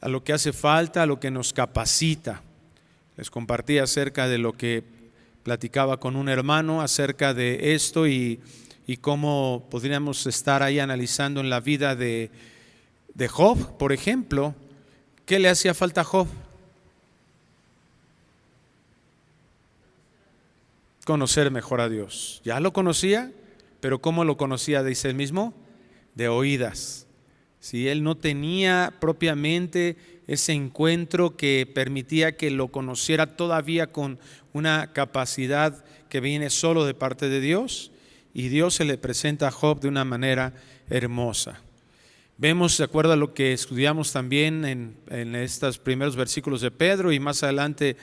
A lo que hace falta, a lo que nos capacita. Les compartí acerca de lo que platicaba con un hermano acerca de esto y cómo podríamos estar ahí analizando en la vida de Job, por ejemplo. ¿Qué le hacía falta a Job? Conocer mejor a Dios. Ya lo conocía, pero ¿cómo lo conocía? Dice él mismo, de oídas. Si él no tenía propiamente ese encuentro que permitía que lo conociera todavía con una capacidad que viene solo de parte de Dios, y Dios se le presenta a Job de una manera hermosa. Vemos, de acuerdo a lo que estudiamos también en estos primeros versículos de Pedro, y más adelante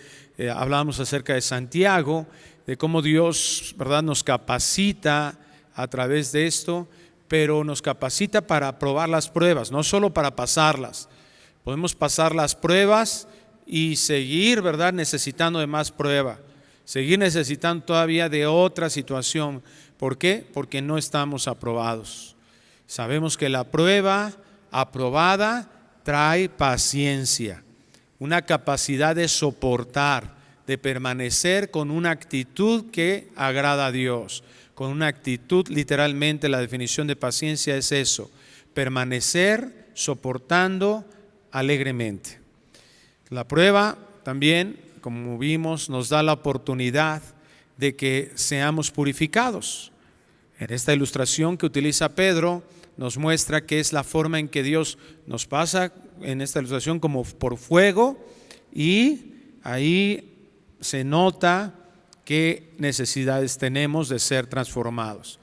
hablamos acerca de Santiago, de cómo Dios, ¿verdad?, nos capacita a través de esto, pero nos capacita para aprobar las pruebas, no solo para pasarlas. Podemos pasar las pruebas y seguir, ¿verdad?, necesitando de más prueba, seguir necesitando todavía de otra situación. ¿Por qué? Porque no estamos aprobados. Sabemos que la prueba aprobada trae paciencia, una capacidad de soportar, de permanecer con una actitud que agrada a Dios. Con una actitud, literalmente la definición de paciencia es eso, permanecer soportando alegremente. La prueba también, como vimos, nos da la oportunidad de que seamos purificados. En esta ilustración que utiliza Pedro, nos muestra que es la forma en que Dios nos pasa en esta ilustración como por fuego, y ahí se nota qué necesidades tenemos de ser transformados.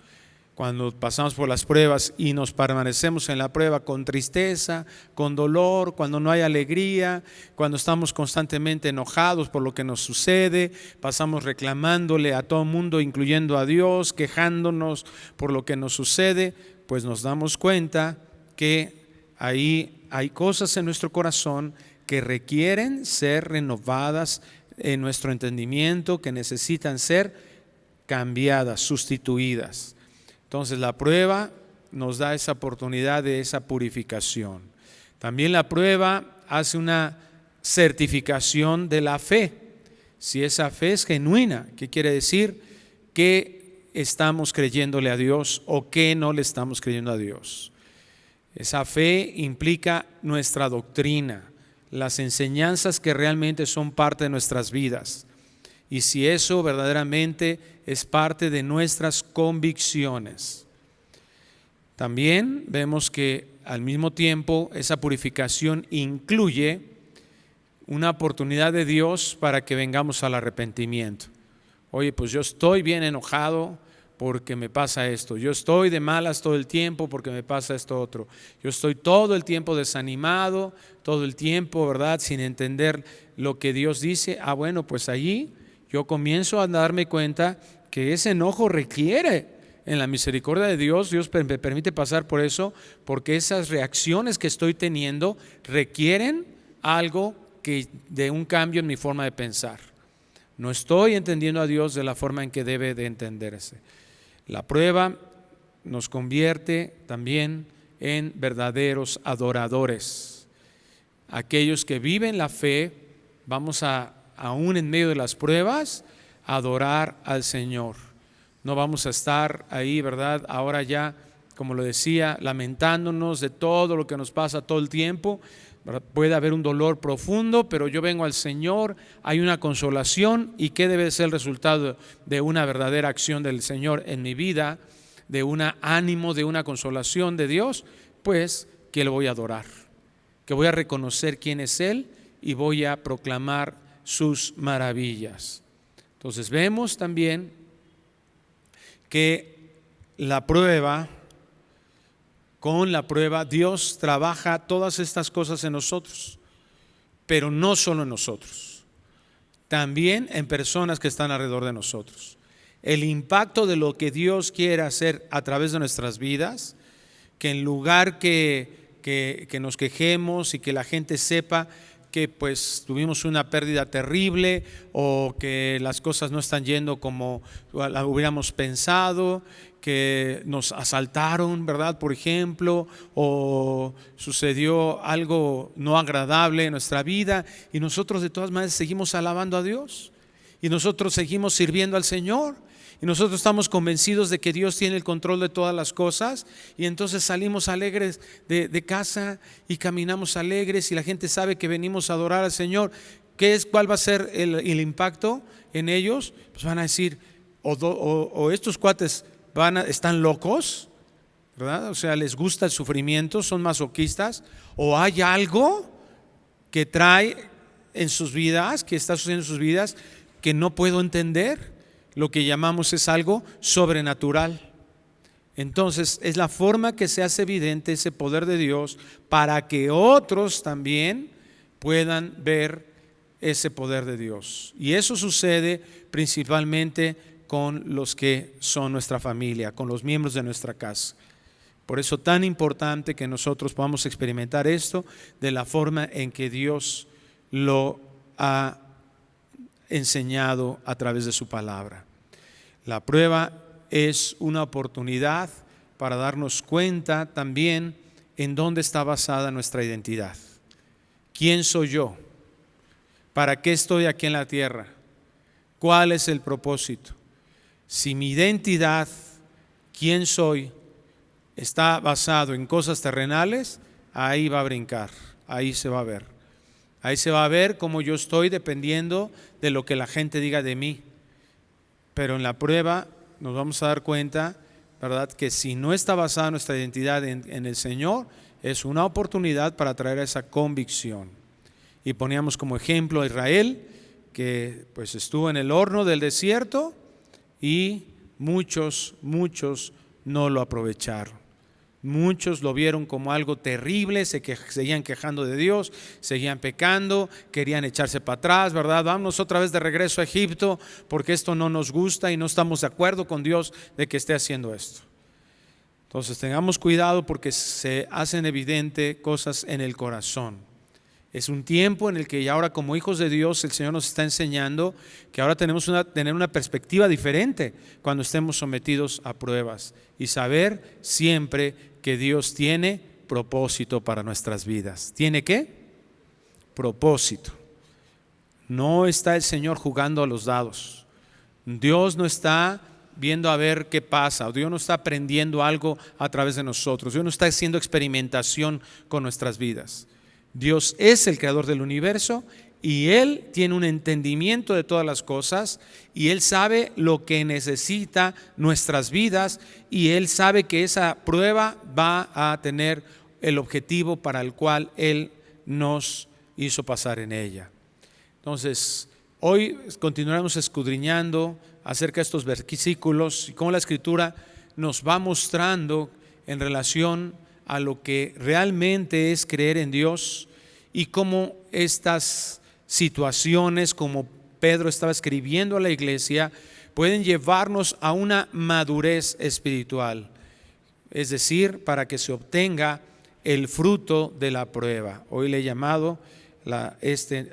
Cuando pasamos por las pruebas y nos permanecemos en la prueba con tristeza, con dolor, cuando no hay alegría, cuando estamos constantemente enojados por lo que nos sucede, pasamos reclamándole a todo el mundo, incluyendo a Dios, quejándonos por lo que nos sucede, pues nos damos cuenta que ahí hay cosas en nuestro corazón que requieren ser renovadas en nuestro entendimiento, que necesitan ser cambiadas, sustituidas. Entonces la prueba nos da esa oportunidad de esa purificación. También la prueba hace una certificación de la fe. Si esa fe es genuina, ¿qué quiere decir? Que estamos creyéndole a Dios o que no le estamos creyendo a Dios. Esa fe implica nuestra doctrina, las enseñanzas que realmente son parte de nuestras vidas, y si eso verdaderamente es parte de nuestras convicciones. También vemos que al mismo tiempo esa purificación incluye una oportunidad de Dios para que vengamos al arrepentimiento. Oye, pues yo estoy bien enojado porque me pasa esto, yo estoy de malas todo el tiempo porque me pasa esto otro, yo estoy todo el tiempo desanimado, todo el tiempo, ¿verdad?, sin entender lo que Dios dice. Bueno, pues allí yo comienzo a darme cuenta que ese enojo requiere, en la misericordia de Dios, Dios me permite pasar por eso, porque esas reacciones que estoy teniendo requieren algo de un cambio en mi forma de pensar. No estoy entendiendo a Dios de la forma en que debe de entenderse. La prueba nos convierte también en verdaderos adoradores. Aquellos que viven la fe, vamos aún en medio de las pruebas, a adorar al Señor. No vamos a estar ahí, ¿verdad?, ahora ya, como lo decía, lamentándonos de todo lo que nos pasa todo el tiempo. Puede haber un dolor profundo, pero yo vengo al Señor, hay una consolación. ¿Y qué debe ser el resultado de una verdadera acción del Señor en mi vida? De un ánimo, de una consolación de Dios, pues que lo voy a adorar, que voy a reconocer quién es Él y voy a proclamar sus maravillas. Entonces vemos también que con la prueba, Dios trabaja todas estas cosas en nosotros, pero no solo en nosotros, también en personas que están alrededor de nosotros. El impacto de lo que Dios quiere hacer a través de nuestras vidas, que en lugar que nos quejemos y que la gente sepa que pues tuvimos una pérdida terrible o que las cosas no están yendo como la hubiéramos pensado, que nos asaltaron, ¿verdad? Por ejemplo, o sucedió algo no agradable en nuestra vida y nosotros de todas maneras seguimos alabando a Dios y nosotros seguimos sirviendo al Señor. Y nosotros estamos convencidos de que Dios tiene el control de todas las cosas y entonces salimos alegres de casa y caminamos alegres y la gente sabe que venimos a adorar al Señor. ¿Cuál va a ser el impacto en ellos? Pues van a decir, o estos cuates están locos, ¿verdad? O sea, les gusta el sufrimiento, son masoquistas, o hay algo que trae en sus vidas, que está sucediendo en sus vidas, que no puedo entender. Lo que llamamos es algo sobrenatural. Entonces es la forma que se hace evidente ese poder de Dios para que otros también puedan ver ese poder de Dios. Y eso sucede principalmente con los que son nuestra familia, con los miembros de nuestra casa. Por eso tan importante que nosotros podamos experimentar esto de la forma en que Dios lo ha enseñado a través de su palabra. La prueba es una oportunidad para darnos cuenta también en dónde está basada nuestra identidad. ¿Quién soy yo? ¿Para qué estoy aquí en la tierra? ¿Cuál es el propósito? Si mi identidad, quién soy, está basado en cosas terrenales, ahí va a brincar, ahí se va a ver. Ahí se va a ver cómo yo estoy dependiendo de lo que la gente diga de mí. Pero en la prueba nos vamos a dar cuenta, ¿verdad?, que si no está basada nuestra identidad en el Señor, es una oportunidad para traer esa convicción. Y poníamos como ejemplo a Israel, que pues estuvo en el horno del desierto y muchos no lo aprovecharon. Muchos lo vieron como algo terrible, seguían quejando de Dios, seguían pecando, querían echarse para atrás, ¿verdad? Vámonos otra vez de regreso a Egipto porque esto no nos gusta y no estamos de acuerdo con Dios de que esté haciendo esto. Entonces tengamos cuidado porque se hacen evidente cosas en el corazón. Es un tiempo en el que ya ahora como hijos de Dios el Señor nos está enseñando que ahora tenemos tener una perspectiva diferente cuando estemos sometidos a pruebas y saber siempre que Dios tiene propósito para nuestras vidas. ¿Tiene qué? Propósito. No está el Señor jugando a los dados. Dios no está viendo a ver qué pasa. Dios no está aprendiendo algo a través de nosotros. Dios no está haciendo experimentación con nuestras vidas. Dios es el creador del universo y Él tiene un entendimiento de todas las cosas y Él sabe lo que necesita nuestras vidas y Él sabe que esa prueba va a tener el objetivo para el cual Él nos hizo pasar en ella. Entonces, hoy continuaremos escudriñando acerca de estos versículos y cómo la Escritura nos va mostrando en relación a lo que realmente es creer en Dios y cómo estas situaciones, como Pedro estaba escribiendo a la iglesia, pueden llevarnos a una madurez espiritual, es decir, para que se obtenga el fruto de la prueba. Hoy le he llamado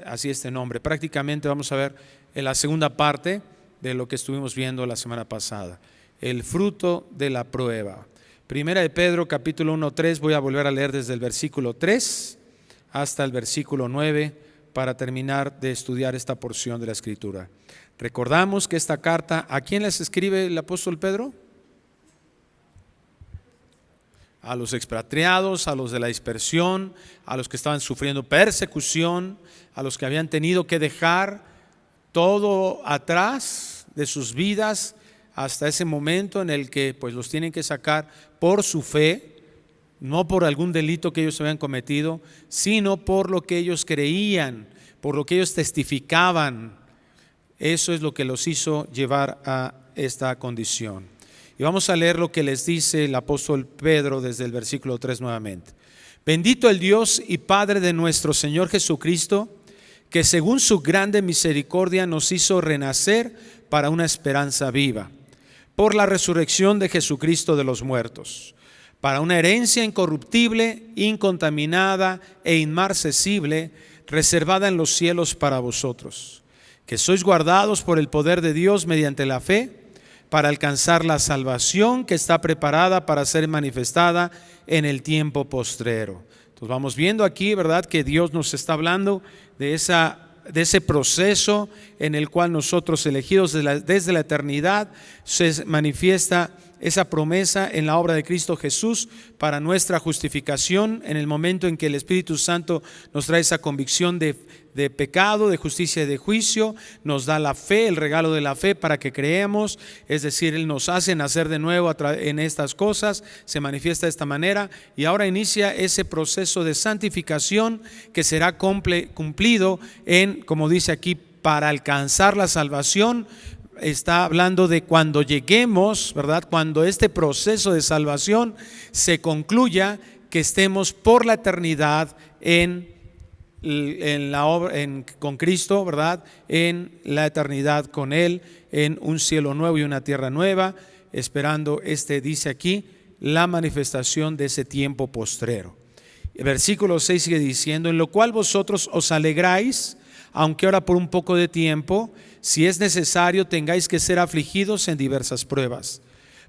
así este nombre. Prácticamente vamos a ver en la segunda parte de lo que estuvimos viendo la semana pasada, el fruto de la prueba. Primera de Pedro capítulo 1:3, voy a volver a leer desde el versículo 3 hasta el versículo 9 para terminar de estudiar esta porción de la Escritura. Recordamos que esta carta, ¿a quién les escribe el apóstol Pedro? A los expatriados, a los de la dispersión, a los que estaban sufriendo persecución, a los que habían tenido que dejar todo atrás de sus vidas hasta ese momento en el que pues los tienen que sacar por su fe, no por algún delito que ellos habían cometido, sino por lo que ellos creían por lo que ellos testificaban, eso es lo que los hizo llevar a esta condición. Y vamos a leer lo que les dice el apóstol Pedro desde el versículo 3 nuevamente. Bendito el Dios y Padre de nuestro Señor Jesucristo, que según su grande misericordia nos hizo renacer para una esperanza viva, por la resurrección de Jesucristo de los muertos, para una herencia incorruptible, incontaminada e inmarcesible, reservada en los cielos para vosotros, que sois guardados por el poder de Dios mediante la fe, para alcanzar la salvación que está preparada para ser manifestada en el tiempo postrero. Entonces vamos viendo aquí, ¿verdad?, que Dios nos está hablando de ese proceso en el cual nosotros, elegidos desde la eternidad, se manifiesta esa promesa en la obra de Cristo Jesús para nuestra justificación, en el momento en que el Espíritu Santo nos trae esa convicción de pecado, de justicia y de juicio, nos da la fe, el regalo de la fe para que creemos, es decir, Él nos hace nacer de nuevo en estas cosas, se manifiesta de esta manera, y ahora inicia ese proceso de santificación que será cumplido en, como dice aquí, para alcanzar la salvación. Está hablando de cuando lleguemos, ¿verdad?, cuando este proceso de salvación se concluya, que estemos por la eternidad con Cristo, ¿verdad?, en la eternidad con Él, en un cielo nuevo y una tierra nueva, esperando dice aquí, la manifestación de ese tiempo postrero. El versículo 6 sigue diciendo: en lo cual vosotros os alegráis, aunque ahora por un poco de tiempo, si es necesario, tengáis que ser afligidos en diversas pruebas,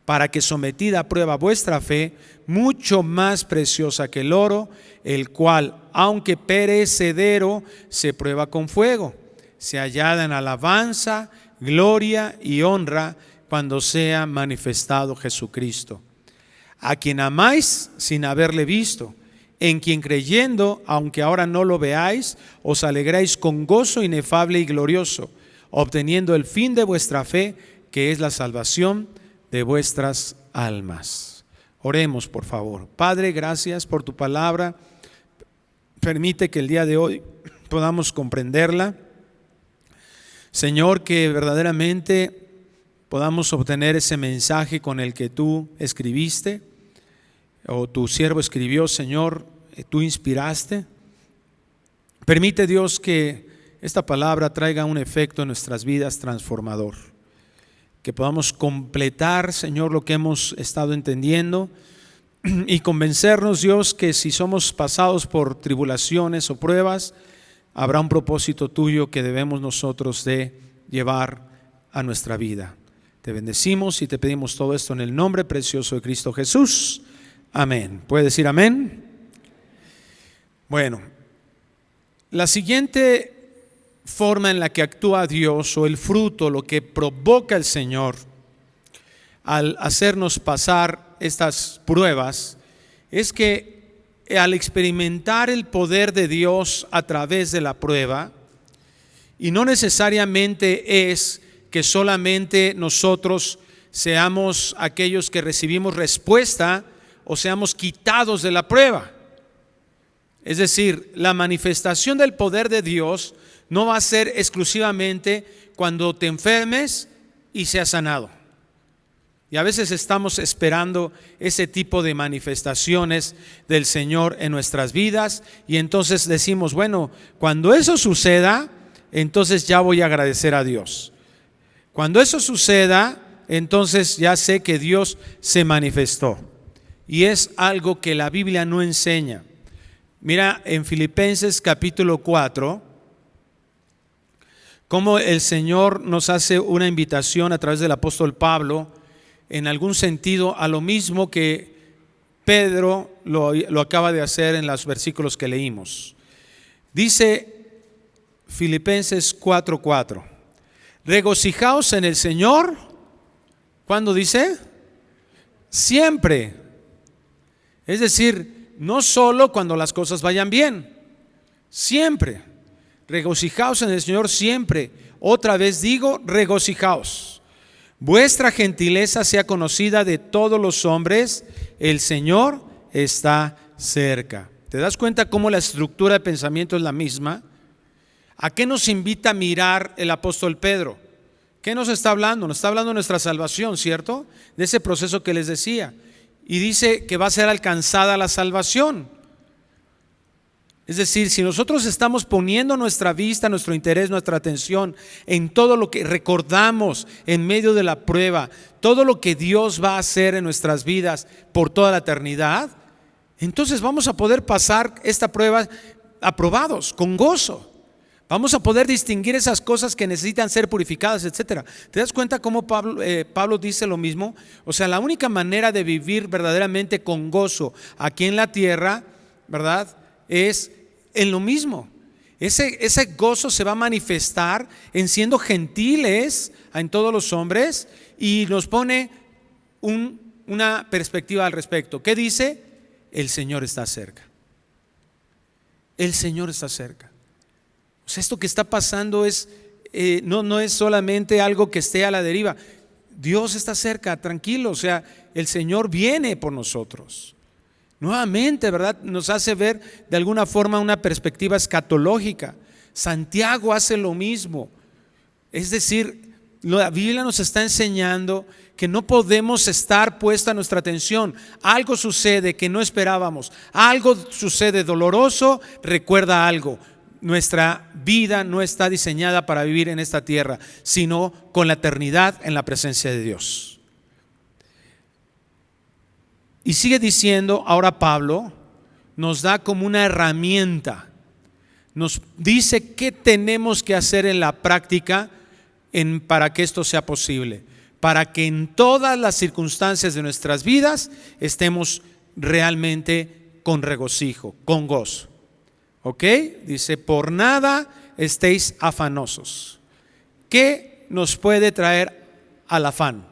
para que sometida a prueba vuestra fe, mucho más preciosa que el oro, el cual, aunque perecedero, se prueba con fuego, se hallada en alabanza, gloria y honra cuando sea manifestado Jesucristo, a quien amáis sin haberle visto, en quien creyendo, aunque ahora no lo veáis, os alegráis con gozo inefable y glorioso, obteniendo el fin de vuestra fe, que es la salvación de vuestras almas. Oremos, por favor. Padre, gracias por tu palabra. Permite que el día de hoy podamos comprenderla. Señor, que verdaderamente podamos obtener ese mensaje con el que tú escribiste, o tu siervo escribió, Señor, tú inspiraste. Permite, Dios, que esta palabra traiga un efecto en nuestras vidas transformador, que podamos completar, Señor, lo que hemos estado entendiendo y convencernos, Dios, que si somos pasados por tribulaciones o pruebas, habrá un propósito tuyo que debemos nosotros de llevar a nuestra vida. Te bendecimos y te pedimos todo esto en el nombre precioso de Cristo Jesús. Amén. ¿Puede decir amén? Bueno, la siguiente forma en la que actúa Dios, o el fruto, lo que provoca el Señor al hacernos pasar estas pruebas, es que al experimentar el poder de Dios a través de la prueba, y no necesariamente es que solamente nosotros seamos aquellos que recibimos respuesta o seamos quitados de la prueba. Es decir, la manifestación del poder de Dios no va a ser exclusivamente cuando te enfermes y seas sanado. Y a veces estamos esperando ese tipo de manifestaciones del Señor en nuestras vidas, y entonces decimos, bueno, cuando eso suceda, entonces ya voy a agradecer a Dios. Cuando eso suceda, entonces ya sé que Dios se manifestó. Y es algo que la Biblia no enseña. Mira en Filipenses capítulo 4, cómo el Señor nos hace una invitación a través del apóstol Pablo, en algún sentido a lo mismo que Pedro lo acaba de hacer en los versículos que leímos. Dice Filipenses 4:4, regocijaos en el Señor. ¿Cuándo dice? Siempre. Es decir, no solo cuando las cosas vayan bien, siempre. Regocijaos en el Señor siempre. Otra vez digo, regocijaos. Vuestra gentileza sea conocida de todos los hombres, el Señor está cerca. ¿Te das cuenta cómo la estructura de pensamiento es la misma? ¿A qué nos invita a mirar el apóstol Pedro? ¿Qué nos está hablando? Nos está hablando de nuestra salvación, ¿cierto? De ese proceso que les decía. Y dice que va a ser alcanzada la salvación. Es decir, si nosotros estamos poniendo nuestra vista, nuestro interés, nuestra atención en todo lo que recordamos en medio de la prueba, todo lo que Dios va a hacer en nuestras vidas por toda la eternidad, entonces vamos a poder pasar esta prueba aprobados, con gozo. Vamos a poder distinguir esas cosas que necesitan ser purificadas, etcétera. ¿Te das cuenta cómo Pablo dice lo mismo? O sea, la única manera de vivir verdaderamente con gozo aquí en la tierra, ¿verdad?, es en lo mismo. Ese gozo se va a manifestar en siendo gentiles en todos los hombres, y nos pone una perspectiva al respecto. ¿Qué dice? El Señor está cerca. El Señor está cerca. O sea, esto que está pasando no es solamente algo que esté a la deriva. Dios está cerca, tranquilo. O sea, el Señor viene por nosotros. Nuevamente, ¿verdad?, nos hace ver de alguna forma una perspectiva escatológica. Santiago hace lo mismo. Es decir, la Biblia nos está enseñando que no podemos estar puesta nuestra atención. Algo sucede que no esperábamos, algo sucede doloroso. Recuerda algo: nuestra vida no está diseñada para vivir en esta tierra, sino con la eternidad en la presencia de Dios. Y sigue diciendo, ahora Pablo nos da como una herramienta, nos dice qué tenemos que hacer en la práctica para que esto sea posible, para que en todas las circunstancias de nuestras vidas estemos realmente con regocijo, con gozo. ¿Ok? Dice, por nada estéis afanosos. ¿Qué nos puede traer al afán?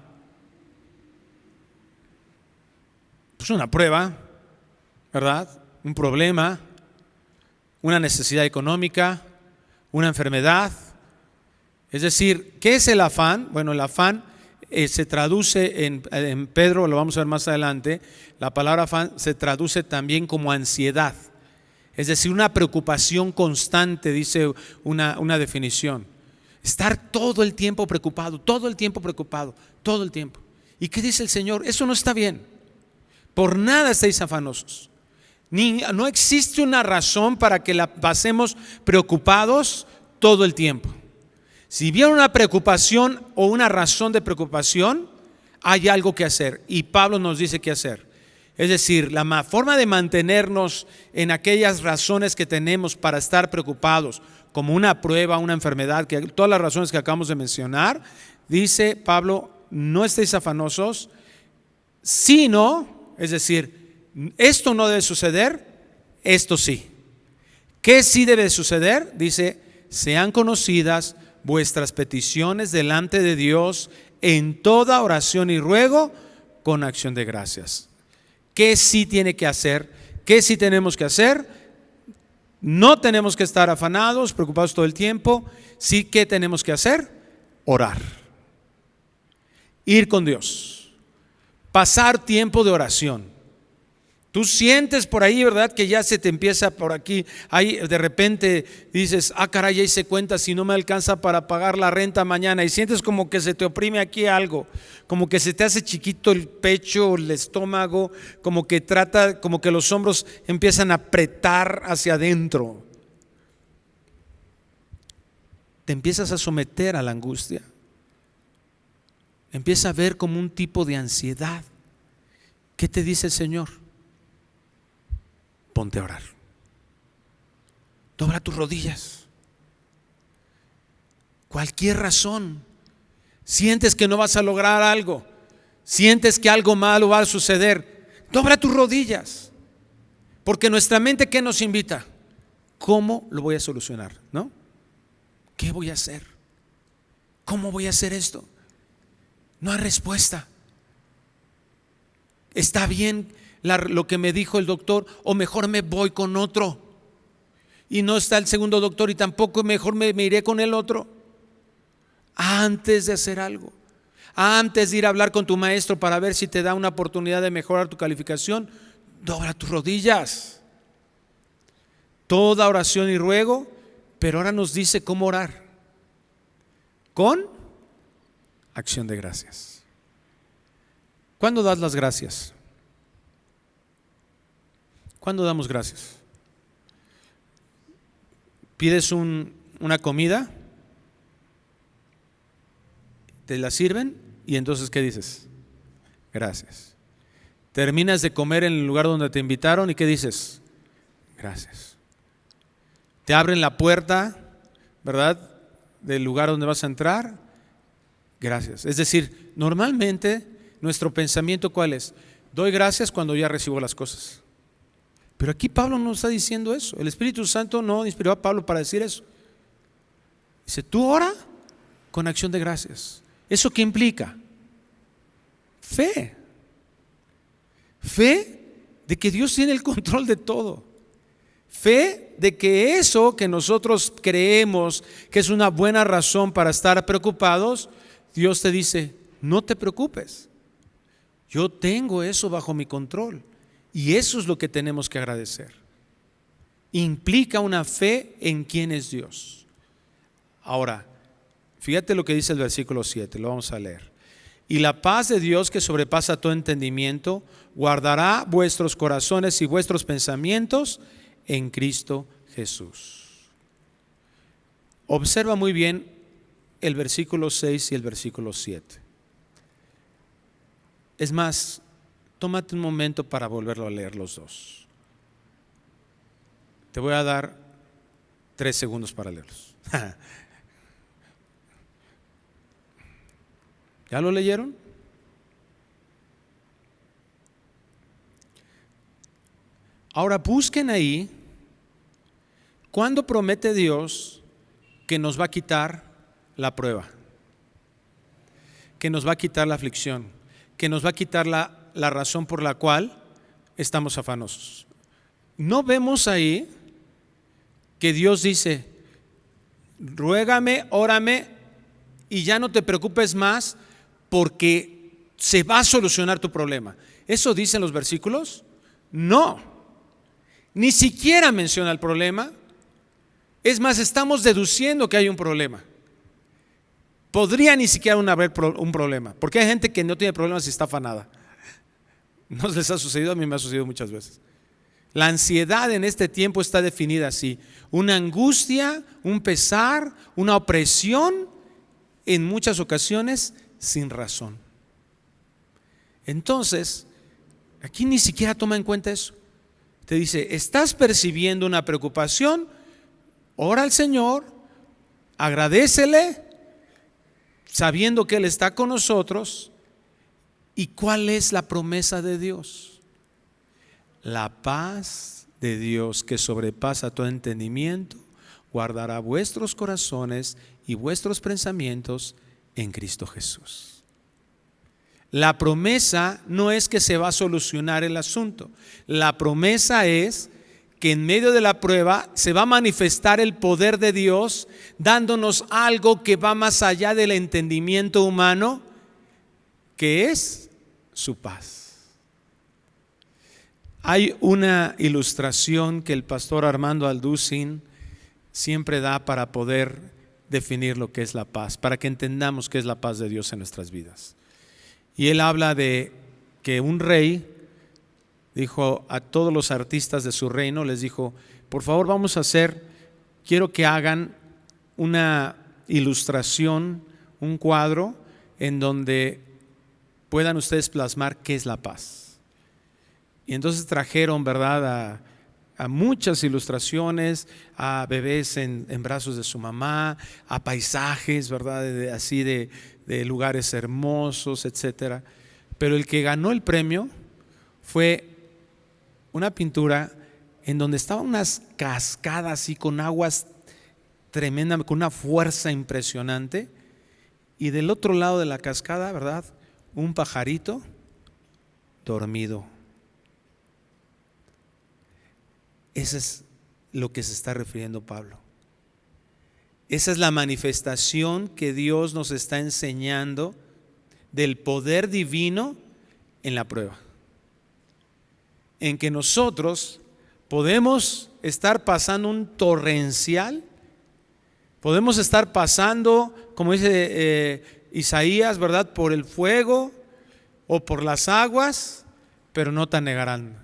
Pues una prueba, ¿verdad? Un problema, una necesidad económica, una enfermedad. Es decir, ¿qué es el afán? Bueno, el afán se traduce en Pedro, lo vamos a ver más adelante. La palabra afán se traduce también como ansiedad. Es decir, una preocupación constante, dice una definición. Estar todo el tiempo preocupado, todo el tiempo preocupado, todo el tiempo. ¿Y qué dice el Señor? Eso no está bien. Por nada estéis afanosos. No existe una razón para que la pasemos preocupados todo el tiempo. Si viene una preocupación o una razón de preocupación, hay algo que hacer, y Pablo nos dice qué hacer. Es decir, la forma de mantenernos en aquellas razones que tenemos para estar preocupados, como una prueba, una enfermedad, todas las razones que acabamos de mencionar, dice Pablo, no estéis afanosos, sino, es decir, esto no debe suceder, esto sí. ¿Qué sí debe suceder? Dice, sean conocidas vuestras peticiones delante de Dios en toda oración y ruego con acción de gracias. ¿Qué sí tiene que hacer? ¿Qué sí tenemos que hacer? No tenemos que estar afanados, preocupados todo el tiempo. Sí, ¿qué tenemos que hacer? Orar. Ir con Dios. Pasar tiempo de oración. Tú sientes por ahí, ¿verdad?, que ya se te empieza por aquí, ahí de repente dices, caray, ahí se cuenta si no me alcanza para pagar la renta mañana, y sientes como que se te oprime aquí algo, como que se te hace chiquito el pecho, el estómago, como que los hombros empiezan a apretar hacia adentro. Te empiezas a someter a la angustia. Empieza a ver como un tipo de ansiedad. ¿Qué te dice el Señor? Ponte a orar. Dobla tus rodillas. Cualquier razón. Sientes que no vas a lograr algo. Sientes que algo malo va a suceder. Dobla tus rodillas. Porque nuestra mente, ¿qué nos invita? ¿Cómo lo voy a solucionar? ¿No? ¿Qué voy a hacer? ¿Cómo voy a hacer esto? No hay respuesta. Está bien lo que me dijo el doctor, o mejor me voy con otro. Y no está el segundo doctor, y tampoco mejor me iré con el otro. Antes de hacer algo, antes de ir a hablar con tu maestro para ver si te da una oportunidad de mejorar tu calificación, dobla tus rodillas. Toda oración y ruego, Pero ahora nos dice cómo orar. Con acción de gracias. ¿Cuándo das las gracias? ¿Cuándo damos gracias? ¿Pides una comida? ¿Te la sirven? Y entonces, ¿qué dices? Gracias. Terminas de comer en el lugar donde te invitaron y ¿qué dices? Gracias. Te abren la puerta, ¿verdad?, del lugar donde vas a entrar. Gracias. Es decir, normalmente nuestro pensamiento, ¿cuál es? Doy gracias cuando ya recibo las cosas. Pero aquí Pablo no está diciendo eso. El Espíritu Santo no inspiró a Pablo para decir eso. Dice, tú ora con acción de gracias. ¿Eso qué implica? Fe. Fe de que Dios tiene el control de todo. Fe de que eso que nosotros creemos que es una buena razón para estar preocupados, Dios te dice, no te preocupes. Yo tengo eso bajo mi control. Y eso es lo que tenemos que agradecer. Implica una fe en quién es Dios. Ahora, fíjate lo que dice el versículo 7, lo vamos a leer. Y la paz de Dios que sobrepasa todo entendimiento, guardará vuestros corazones y vuestros pensamientos en Cristo Jesús. Observa muy bien el versículo 6 y el versículo 7. Es más, tómate un momento para volverlo a leer los dos. Te voy a dar 3 segundos para leerlos. ¿Ya lo leyeron? Ahora busquen ahí cuándo promete Dios que nos va a quitar la prueba, que nos va a quitar la aflicción, que nos va a quitar la razón por la cual estamos afanosos. No vemos ahí que Dios dice, ruégame, órame y ya no te preocupes más porque se va a solucionar tu problema. ¿Eso dicen los versículos? No, ni siquiera menciona el problema. Es más, estamos deduciendo que hay un problema. Podría ni siquiera haber un problema, porque hay gente que no tiene problemas y está afanada. ¿No les ha sucedido? A mí me ha sucedido muchas veces. La ansiedad en este tiempo está definida así: una angustia, un pesar, una opresión, en muchas ocasiones sin razón. Entonces, aquí ni siquiera toma en cuenta eso. Te dice, estás percibiendo una preocupación, ora al Señor, agradécele, sabiendo que Él está con nosotros. ¿Y cuál es la promesa de Dios? La paz de Dios que sobrepasa todo entendimiento, guardará vuestros corazones y vuestros pensamientos en Cristo Jesús. La promesa no es que se va a solucionar el asunto. La promesa es que en medio de la prueba se va a manifestar el poder de Dios, dándonos algo que va más allá del entendimiento humano, que es su paz. Hay una ilustración que el pastor Armando Alducin siempre da para poder definir lo que es la paz, para que entendamos qué es la paz de Dios en nuestras vidas. Y él habla de que un rey dijo a todos los artistas de su reino, les dijo, por favor quiero que hagan una ilustración, un cuadro en donde puedan ustedes plasmar qué es la paz. Y entonces trajeron, ¿verdad?, a muchas ilustraciones, a bebés en brazos de su mamá, a paisajes, ¿verdad?, así de lugares hermosos, etcétera. Pero el que ganó el premio fue una pintura en donde estaban unas cascadas así con aguas tremendas, con una fuerza impresionante, y del otro lado de la cascada, ¿verdad?, un pajarito dormido. Eso es lo que se está refiriendo Pablo. Esa es la manifestación que Dios nos está enseñando del poder divino en la prueba. En que nosotros podemos estar pasando un torrencial Podemos estar pasando, como dice Isaías, ¿verdad?, por el fuego o por las aguas, pero no te anegarán,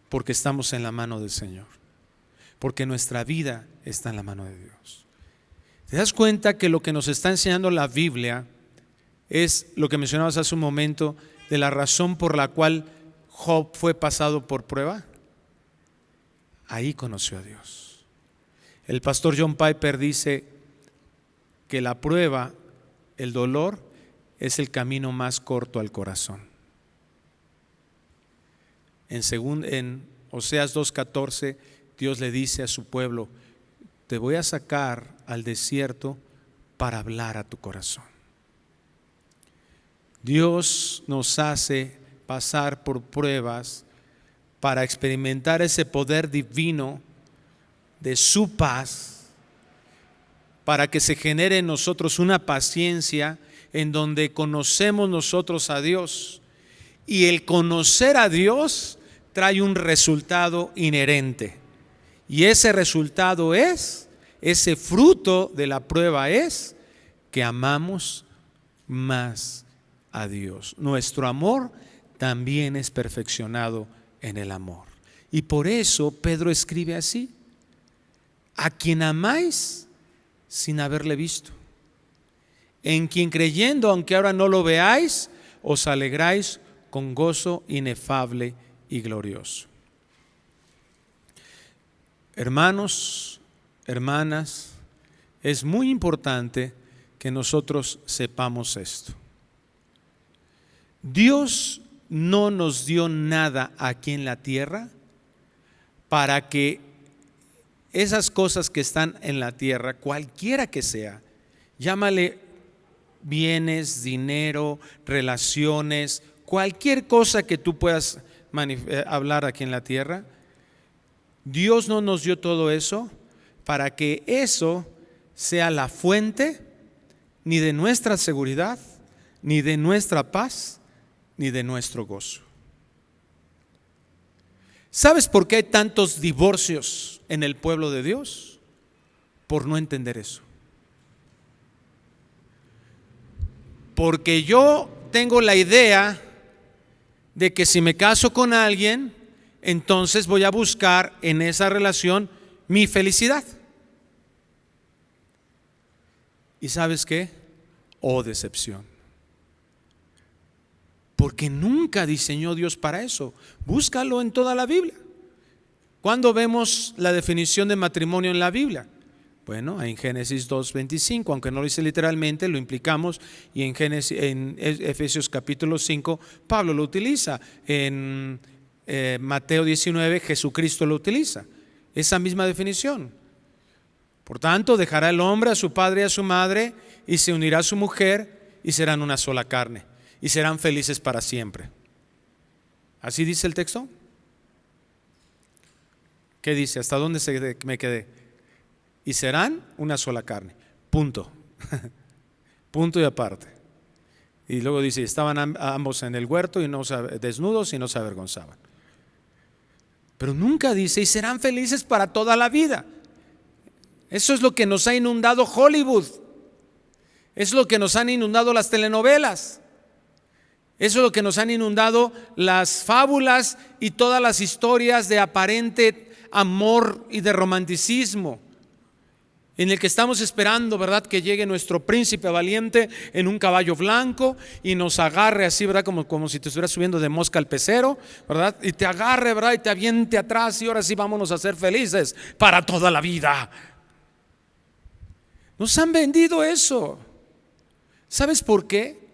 porque estamos en la mano del Señor, porque nuestra vida está en la mano de Dios. ¿Te das cuenta que lo que nos está enseñando la Biblia es lo que mencionabas hace un momento, de la razón por la cual Job fue pasado por prueba? Ahí conoció a Dios. El pastor John Piper dice que la prueba, el dolor, es el camino más corto al corazón. En Oseas 2:14, Dios le dice a su pueblo: te voy a sacar al desierto para hablar a tu corazón. Dios nos hace pasar por pruebas para experimentar ese poder divino de su paz, para que se genere en nosotros una paciencia en donde conocemos nosotros a Dios. Y el conocer a Dios trae un resultado inherente. Y ese resultado ese fruto de la prueba es que amamos más a Dios. Nuestro amor también es perfeccionado en el amor. Y por eso Pedro escribe así: a quien amáis sin haberle visto, en quien creyendo, aunque ahora no lo veáis, os alegráis con gozo inefable y glorioso. Hermanos, hermanas, es muy importante que nosotros sepamos esto. Dios no nos dio nada aquí en la tierra para que esas cosas que están en la tierra, cualquiera que sea, llámale bienes, dinero, relaciones, cualquier cosa que tú puedas hablar aquí en la tierra, Dios no nos dio todo eso para que eso sea la fuente ni de nuestra seguridad, ni de nuestra paz, ni de nuestro gozo. ¿Sabes por qué hay tantos divorcios en el pueblo de Dios? Por no entender eso. Porque yo tengo la idea de que si me caso con alguien, entonces voy a buscar en esa relación mi felicidad. ¿Y sabes qué? Oh, decepción. Porque nunca diseñó Dios para eso. Búscalo en toda la Biblia. ¿Cuándo vemos la definición de matrimonio en la Biblia? Bueno, en Génesis 2:25, aunque no lo dice literalmente, lo implicamos, y en Efesios capítulo 5, Pablo lo utiliza. En Mateo 19, Jesucristo lo utiliza. Esa misma definición. Por tanto, dejará el hombre a su padre y a su madre, y se unirá a su mujer, y serán una sola carne, y serán felices para siempre. ¿Así dice el texto? ¿Qué dice? ¿Hasta dónde me quedé? Y serán una sola carne. Punto. Punto y aparte. Y luego dice: estaban ambos en el huerto y desnudos y no se avergonzaban. Pero nunca dice: y serán felices para toda la vida. Eso es lo que nos ha inundado Hollywood. Es lo que nos han inundado las telenovelas. Eso es lo que nos han inundado las fábulas y todas las historias de aparente amor y de romanticismo, en el que estamos esperando, ¿verdad?, que llegue nuestro príncipe valiente en un caballo blanco y nos agarre así, ¿verdad?, como si te estuvieras subiendo de mosca al pecero, ¿verdad?, y te agarre, ¿verdad?, y te aviente atrás, y ahora sí vámonos a ser felices para toda la vida. Nos han vendido eso. ¿Sabes por qué?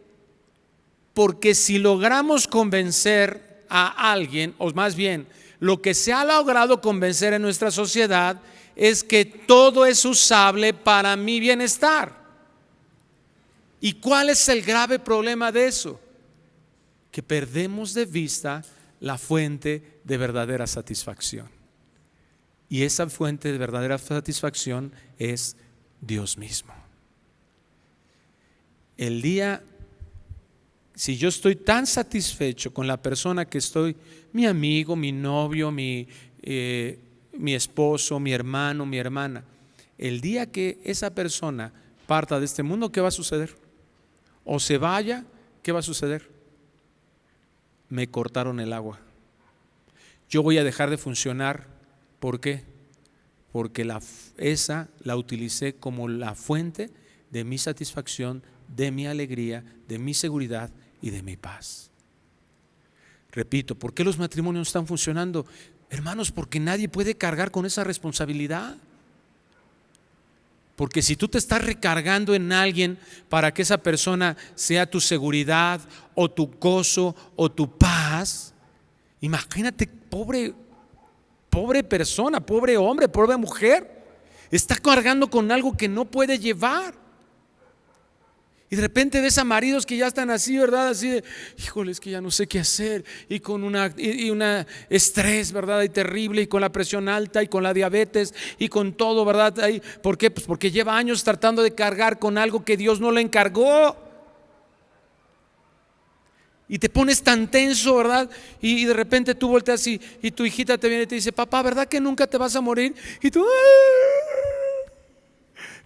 Porque si logramos convencer a alguien, o más bien, lo que se ha logrado convencer en nuestra sociedad es que todo es usable para mi bienestar. ¿Y cuál es el grave problema de eso? Que perdemos de vista la fuente de verdadera satisfacción. Y esa fuente de verdadera satisfacción es Dios mismo. Si yo estoy tan satisfecho con la persona que estoy, mi amigo, mi novio, mi esposo, mi hermano, mi hermana, El día que esa persona parta de este mundo, ¿qué va a suceder? O se vaya, ¿qué va a suceder? Me cortaron el agua. Yo voy a dejar de funcionar. ¿Por qué? Porque esa la utilicé como la fuente de mi satisfacción, de mi alegría, de mi seguridad y de mi paz. Repito, ¿por qué los matrimonios están funcionando? Hermanos, porque nadie puede cargar con esa responsabilidad. Porque si tú te estás recargando en alguien para que esa persona sea tu seguridad o tu gozo o tu paz, imagínate, pobre persona, pobre hombre, pobre mujer, está cargando con algo que no puede llevar. Y de repente ves a maridos que ya están así, ¿verdad? Así de, híjole, es que ya no sé qué hacer. Y con una estrés, ¿verdad? Y terrible, y con la presión alta, y con la diabetes, y con todo, ¿verdad? ¿Por qué? Pues porque lleva años tratando de cargar con algo que Dios no le encargó. Y te pones tan tenso, ¿verdad? Y de repente tú volteas y tu hijita te viene y te dice, papá, ¿verdad que nunca te vas a morir? Y tú,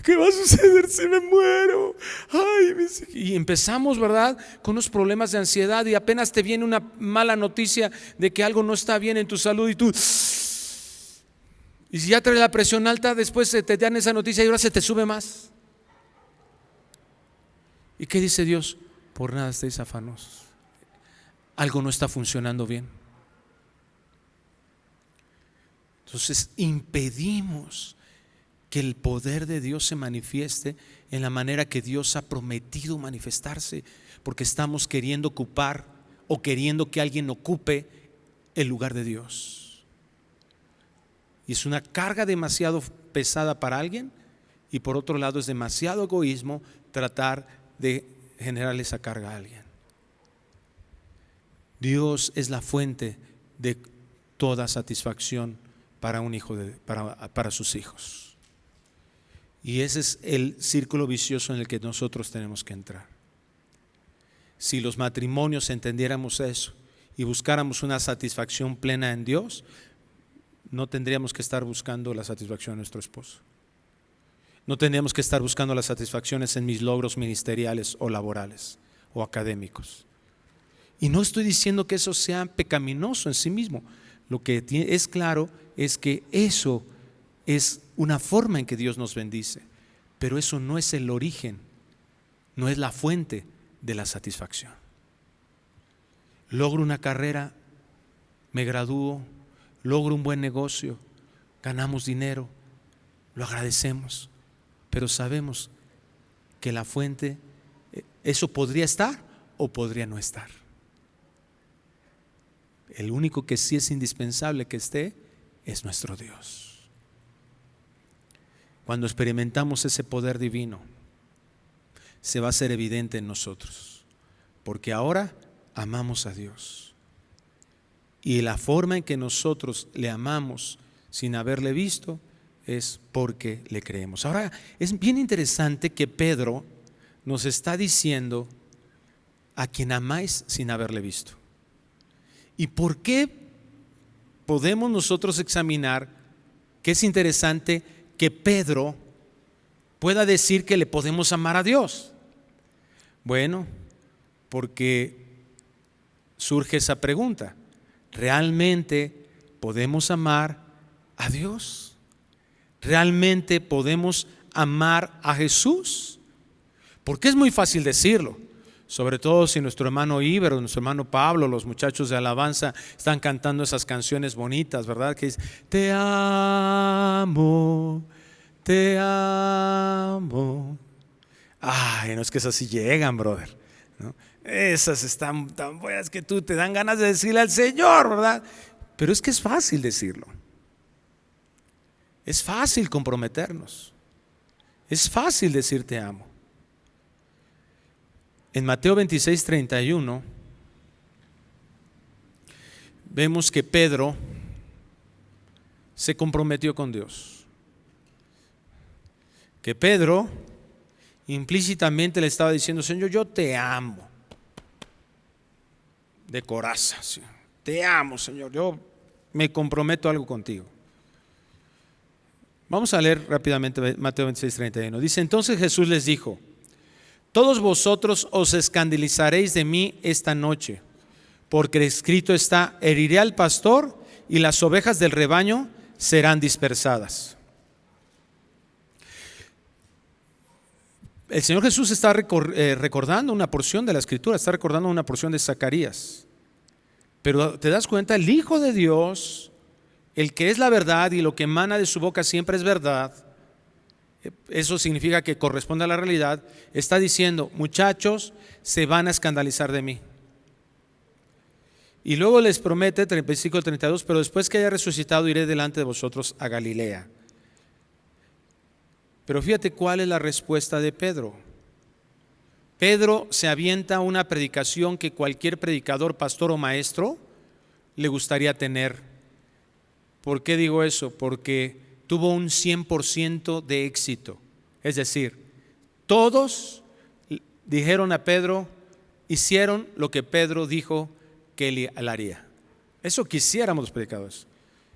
¿qué va a suceder si me muero? Y empezamos, ¿verdad? Con unos problemas de ansiedad, y apenas te viene una mala noticia de que algo no está bien en tu salud, y tú, y si ya traes la presión alta, después te dan esa noticia y ahora se te sube más. ¿Y qué dice Dios? Por nada estéis afanosos. Algo no está funcionando bien. Entonces impedimos que el poder de Dios se manifieste en la manera que Dios ha prometido manifestarse, porque estamos queriendo ocupar o queriendo que alguien ocupe el lugar de Dios. Y es una carga demasiado pesada para alguien, y por otro lado es demasiado egoísmo tratar de generarle esa carga a alguien. Dios es la fuente de toda satisfacción para un hijo, para sus hijos. Y ese es el círculo vicioso en el que nosotros tenemos que entrar. Si los matrimonios entendiéramos eso y buscáramos una satisfacción plena en Dios, no tendríamos que estar buscando la satisfacción de nuestro esposo. No tendríamos que estar buscando las satisfacciones en mis logros ministeriales o laborales o académicos. Y no estoy diciendo que eso sea pecaminoso en sí mismo. Lo que es claro es que eso es una forma en que Dios nos bendice, pero eso no es el origen, no es la fuente de la satisfacción. Logro una carrera, me gradúo, logro un buen negocio, ganamos dinero, lo agradecemos, pero sabemos que la fuente, eso podría estar o podría no estar. El único que sí es indispensable que esté es nuestro Dios. Cuando experimentamos ese poder divino, se va a hacer evidente en nosotros, porque ahora amamos a Dios. Y la forma en que nosotros le amamos sin haberle visto es porque le creemos. Ahora, es bien interesante que Pedro nos está diciendo a quien amáis sin haberle visto. ¿Y por qué podemos nosotros examinar que es interesante que Pedro pueda decir que le podemos amar a Dios? Bueno, porque surge esa pregunta: ¿realmente podemos amar a Dios? ¿Realmente podemos amar a Jesús? Porque es muy fácil decirlo, sobre todo si nuestro hermano Íbero, nuestro hermano Pablo, los muchachos de alabanza están cantando esas canciones bonitas, ¿verdad? Que dice, te amo, te amo. Ay, no, es que esas sí llegan, brother, ¿no? Esas están tan buenas que tú te dan ganas de decirle al Señor, ¿verdad? Pero es que es fácil decirlo. Es fácil comprometernos. Es fácil decir te amo. En Mateo 26:31 vemos que Pedro se comprometió con Dios. Que Pedro implícitamente le estaba diciendo: Señor, yo te amo de corazón, Señor. Te amo, Señor, yo me comprometo a algo contigo. Vamos a leer rápidamente Mateo 26, 31. Dice: entonces Jesús les dijo: todos vosotros os escandalizaréis de mí esta noche, porque escrito está: heriré al pastor y las ovejas del rebaño serán dispersadas. El Señor Jesús está recordando una porción de la Escritura, está recordando una porción de Zacarías. Pero te das cuenta, el Hijo de Dios, el que es la verdad y lo que emana de su boca siempre es verdad, eso significa que corresponde a la realidad, está diciendo: muchachos, se van a escandalizar de mí. Y luego les promete, versículo 32, pero después que haya resucitado iré delante de vosotros a Galilea. Pero fíjate cuál es la respuesta de Pedro. Pedro se avienta una predicación que cualquier predicador, pastor o maestro le gustaría tener. ¿Por qué digo eso? Porque tuvo un 100% de éxito. Es decir, todos dijeron a Pedro, hicieron lo que Pedro dijo que él haría. Eso quisiéramos los predicadores.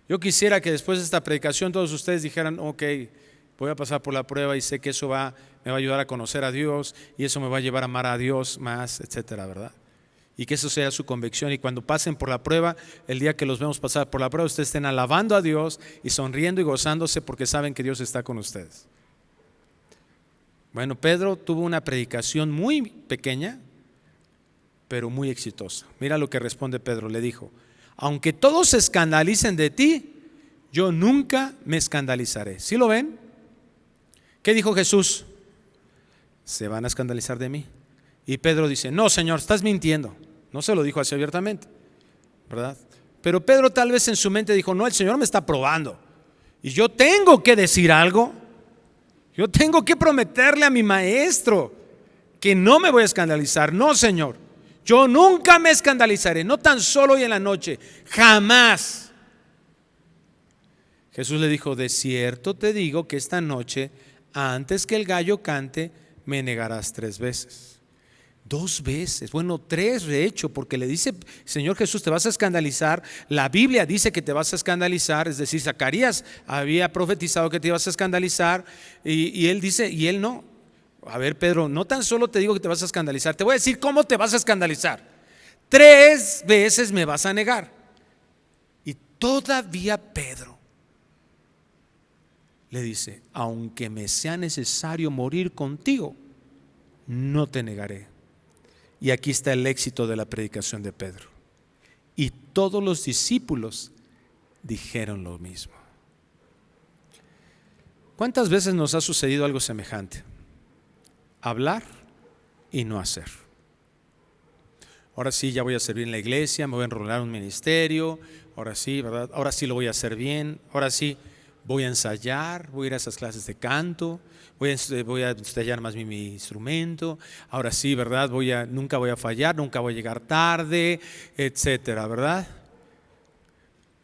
Yo quisiera que después de esta predicación todos ustedes dijeran: ok, voy a pasar por la prueba y sé que eso me va a ayudar a conocer a Dios y eso me va a llevar a amar a Dios más, etcétera, ¿verdad? Y que eso sea su convicción, y cuando pasen por la prueba, el día que los vemos pasar por la prueba, ustedes estén alabando a Dios y sonriendo y gozándose porque saben que Dios está con ustedes. Bueno, Pedro tuvo una predicación muy pequeña, pero muy exitosa. Mira lo que responde Pedro, le dijo: aunque todos se escandalicen de ti, yo nunca me escandalizaré. ¿Sí lo ven? ¿Qué dijo Jesús? Se van a escandalizar de mí. Y Pedro dice: no, Señor, estás mintiendo. No se lo dijo así abiertamente, ¿verdad? Pero Pedro tal vez en su mente dijo: no, el Señor me está probando y yo tengo que decir algo. Yo tengo que prometerle a mi maestro que no me voy a escandalizar. No, Señor, yo nunca me escandalizaré, no tan solo hoy en la noche, jamás. Jesús le dijo: de cierto te digo que esta noche, antes que el gallo cante, me negarás 3 veces. 2 veces, bueno, 3 de hecho, porque le dice: Señor Jesús, te vas a escandalizar. La Biblia dice que te vas a escandalizar, es decir, Zacarías había profetizado que te ibas a escandalizar, y él dice, y él no. A ver, Pedro, no tan solo te digo que te vas a escandalizar, te voy a decir cómo te vas a escandalizar. 3 veces me vas a negar. Y todavía Pedro le dice: aunque me sea necesario morir contigo, no te negaré. Y aquí está el éxito de la predicación de Pedro. Y todos los discípulos dijeron lo mismo. ¿Cuántas veces nos ha sucedido algo semejante? Hablar y no hacer. Ahora sí, ya voy a servir en la iglesia, me voy a enrolar en un ministerio, ahora sí, ¿verdad? Ahora sí lo voy a hacer bien, ahora sí voy a ensayar, voy a ir a esas clases de canto, voy a ensayar más mi instrumento, ahora sí, ¿verdad? Nunca voy a fallar, nunca voy a llegar tarde, etcétera, ¿verdad?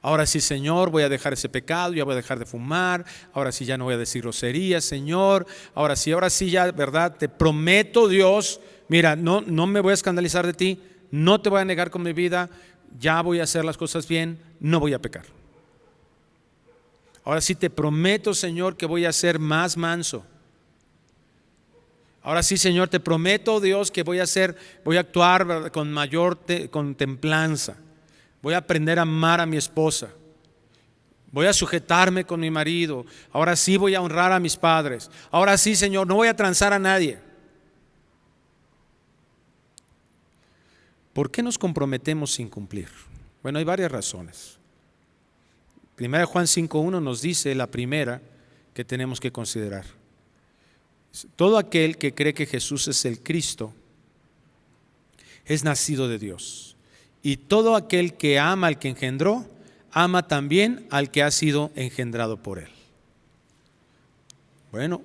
Ahora sí, Señor, voy a dejar ese pecado, ya voy a dejar de fumar, ahora sí ya no voy a decir groserías, Señor, ahora sí ya, ¿verdad? Te prometo, Dios, mira, no me voy a escandalizar de ti, no te voy a negar con mi vida, ya voy a hacer las cosas bien, no voy a pecar. Ahora sí te prometo, Señor, que voy a ser más manso. Ahora sí, Señor, te prometo, Dios, que voy a actuar, ¿verdad?, con mayor con templanza. Voy a aprender a amar a mi esposa. Voy a sujetarme con mi marido. Ahora sí voy a honrar a mis padres. Ahora sí, Señor, no voy a transar a nadie. ¿Por qué nos comprometemos sin cumplir? Bueno, hay varias razones. 1 Juan 5:1 nos dice la primera que tenemos que considerar. Todo aquel que cree que Jesús es el Cristo es nacido de Dios. Y todo aquel que ama al que engendró, ama también al que ha sido engendrado por él. Bueno,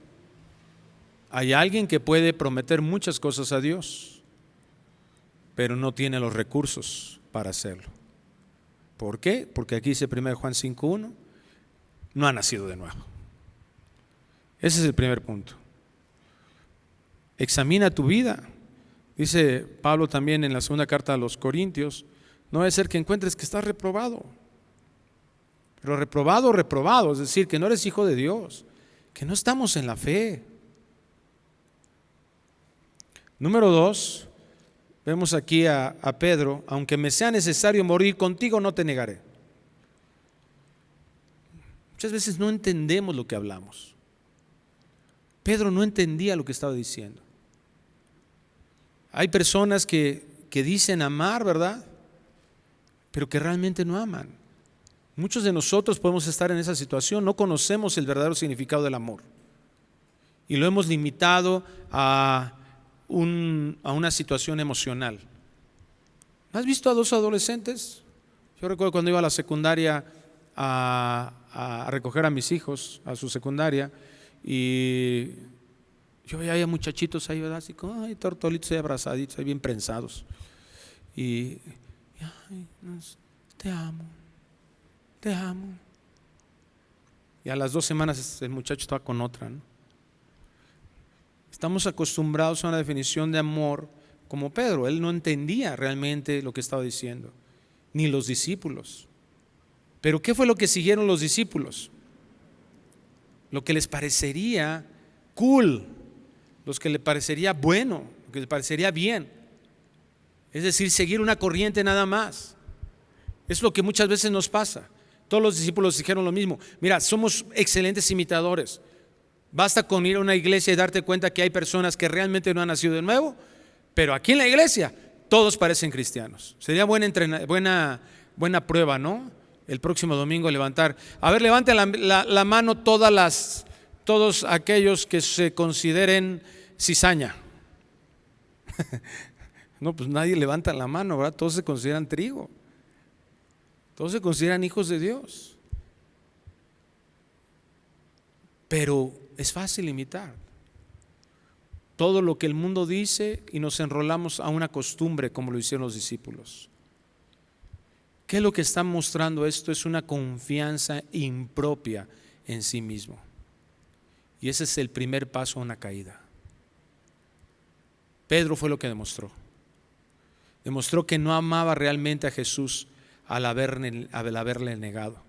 hay alguien que puede prometer muchas cosas a Dios, pero no tiene los recursos para hacerlo. ¿Por qué? Porque aquí dice 1 Juan 5:1, no ha nacido de nuevo. Ese es el primer punto. Examina tu vida. Dice Pablo también en la segunda carta a los Corintios: no debe ser que encuentres que estás reprobado. pero reprobado, reprobado, es decir, que no eres hijo de Dios, que no estamos en la fe. Número 2, vemos aquí a Pedro: aunque me sea necesario morir contigo, no te negaré. Muchas veces no entendemos lo que hablamos. Pedro no entendía lo que estaba diciendo. Hay personas que dicen amar, ¿verdad?, pero que realmente no aman. Muchos de nosotros podemos estar en esa situación, no conocemos el verdadero significado del amor y lo hemos limitado a una situación emocional. ¿Has visto a dos adolescentes? Yo recuerdo cuando iba a la secundaria a recoger a mis hijos a su secundaria, y yo veía muchachitos ahí, ¿verdad?, así como tortolitos ahí abrazaditos, ahí bien prensados, y ay, te amo, te amo. Y a las 2 semanas el muchacho estaba con otra, ¿no? Estamos acostumbrados a una definición de amor como Pedro. Él no entendía realmente lo que estaba diciendo, ni los discípulos. Pero ¿qué fue lo que siguieron los discípulos? Lo que les parecería cool, lo que les parecería bueno, lo que les parecería bien. Es decir, seguir una corriente nada más. Es lo que muchas veces nos pasa. Todos los discípulos dijeron lo mismo: mira, somos excelentes imitadores. Basta con ir a una iglesia y darte cuenta que hay personas que realmente no han nacido de nuevo, pero aquí en la iglesia todos parecen cristianos. Sería buena prueba, ¿no? El próximo domingo levantar. A ver, levanten la mano todos aquellos que se consideren cizaña. No, pues nadie levanta la mano, ¿verdad? Todos se consideran trigo. Todos se consideran hijos de Dios. Pero es fácil imitar todo lo que el mundo dice y nos enrolamos a una costumbre como lo hicieron los discípulos. ¿Qué es lo que está mostrando esto? Es una confianza impropia en sí mismo. Y ese es el primer paso a una caída. Pedro fue lo que demostró. Demostró que no amaba realmente a Jesús al haberle negado.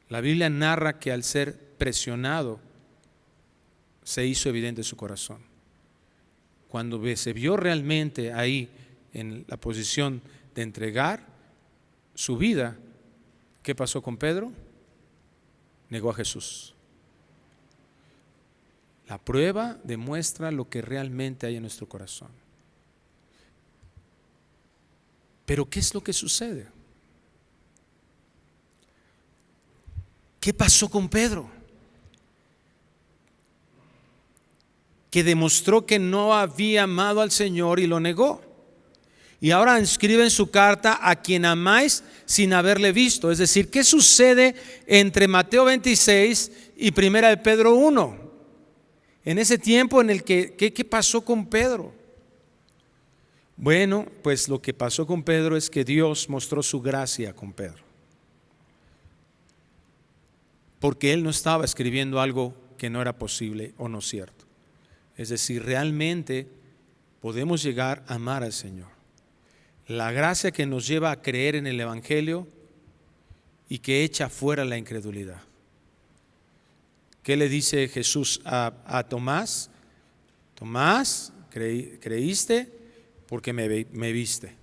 La Biblia narra que al ser presionado se hizo evidente su corazón. Cuando se vio realmente ahí en la posición de entregar su vida, ¿qué pasó con Pedro? Negó a Jesús. La prueba demuestra lo que realmente hay en nuestro corazón. Pero ¿qué es lo que sucede? ¿Qué pasó con Pedro? Que demostró que no había amado al Señor y lo negó. Y ahora escribe en su carta: a quien amáis sin haberle visto. Es decir, ¿qué sucede entre Mateo 26 y 1 de Pedro 1? En ese tiempo en el que, ¿qué pasó con Pedro? Bueno, pues lo que pasó con Pedro es que Dios mostró su gracia con Pedro. Porque él no estaba escribiendo algo que no era posible o no cierto. Es decir, realmente podemos llegar a amar al Señor. La gracia que nos lleva a creer en el Evangelio y que echa fuera la incredulidad. ¿Qué le dice Jesús a Tomás? Tomás, creíste porque me viste.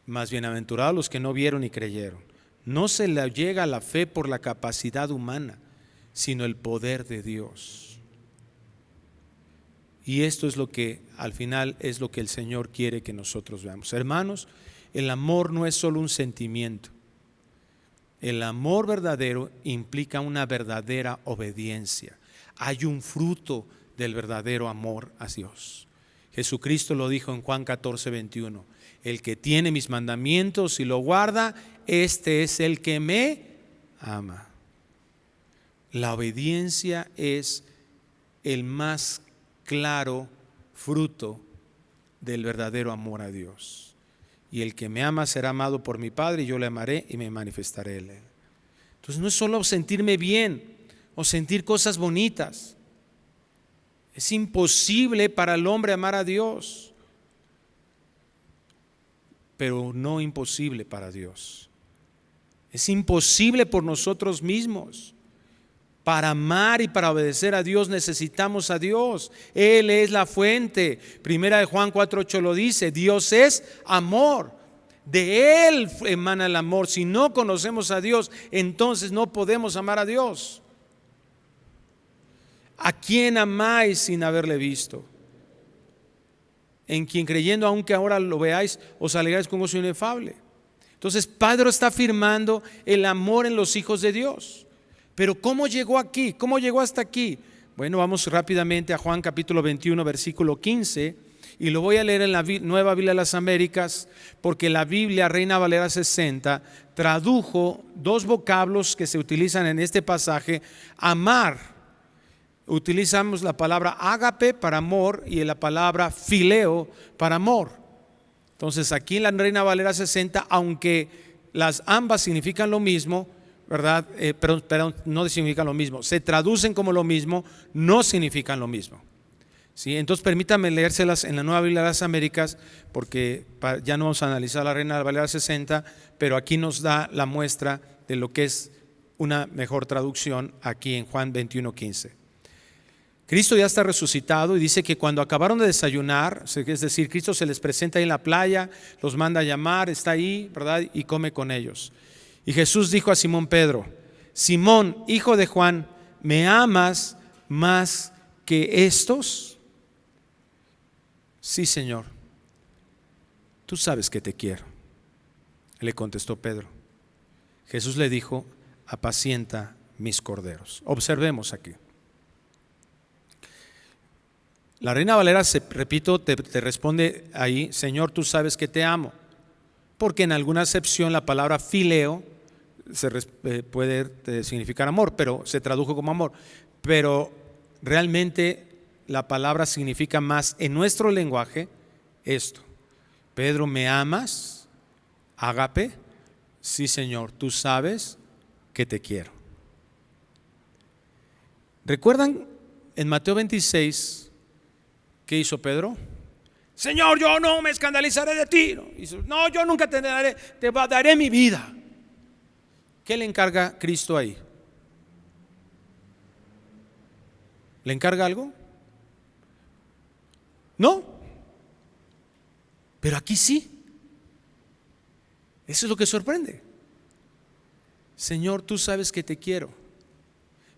Más bienaventurados los que no vieron y creyeron. No se le llega a la fe por la capacidad humana, sino el poder de Dios. Y esto es lo que al final es lo que el Señor quiere que nosotros veamos. Hermanos, el amor no es solo un sentimiento. El amor verdadero implica una verdadera obediencia. Hay un fruto del verdadero amor a Dios. Jesucristo lo dijo en Juan 14:21. El que tiene mis mandamientos y lo guarda, este es el que me ama. La obediencia es el más claro fruto del verdadero amor a Dios. Y el que me ama será amado por mi Padre, y yo le amaré y me manifestaré en él. Entonces no es solo sentirme bien o sentir cosas bonitas. Es imposible para el hombre amar a Dios, pero no imposible para Dios. Es imposible por nosotros mismos. Para amar y para obedecer a Dios necesitamos a Dios. Él es la fuente. Primera de Juan 4:8 lo dice. Dios es amor. De Él emana el amor. Si no conocemos a Dios, entonces no podemos amar a Dios. ¿A quién amáis sin haberle visto? En quien creyendo, aunque ahora lo veáis, os alegráis con gozo inefable. Entonces Pedro está afirmando el amor en los hijos de Dios. Pero ¿cómo llegó aquí? ¿Cómo llegó hasta aquí? Bueno, vamos rápidamente a Juan capítulo 21, versículo 15, y lo voy a leer en la Nueva Biblia de las Américas, porque la Biblia Reina Valera 60 tradujo dos vocablos que se utilizan en este pasaje: amar. Utilizamos la palabra ágape para amor y la palabra fileo para amor. Entonces aquí en la Reina Valera 60, aunque las ambas significan lo mismo, ¿verdad? Pero no significan lo mismo. Se traducen como lo mismo, no significan lo mismo. ¿Sí? Entonces permítanme leérselas en la Nueva Biblia de las Américas, porque ya no vamos a analizar la Reina Valera 60, pero aquí nos da la muestra de lo que es una mejor traducción aquí en Juan 21:15. Cristo ya está resucitado y dice que cuando acabaron de desayunar, es decir, Cristo se les presenta ahí en la playa, los manda a llamar, está ahí, ¿verdad? Y come con ellos. Y Jesús dijo a Simón Pedro: Simón, hijo de Juan, ¿me amas más que estos? Sí, Señor, tú sabes que te quiero, le contestó Pedro. Jesús le dijo: apacienta mis corderos. Observemos aquí. La Reina Valera, repito, te responde ahí: Señor, tú sabes que te amo. Porque en alguna acepción la palabra fileo puede significar amor, pero se tradujo como amor. Pero realmente la palabra significa más en nuestro lenguaje esto: Pedro, ¿me amas? Ágape. Sí, Señor, tú sabes que te quiero. ¿Recuerdan en Mateo 26 qué hizo Pedro? Señor, yo no me escandalizaré de ti. No, yo nunca te daré, te daré mi vida. ¿Qué le encarga Cristo ahí? ¿Le encarga algo? No. Pero aquí sí. Eso es lo que sorprende. Señor, tú sabes que te quiero.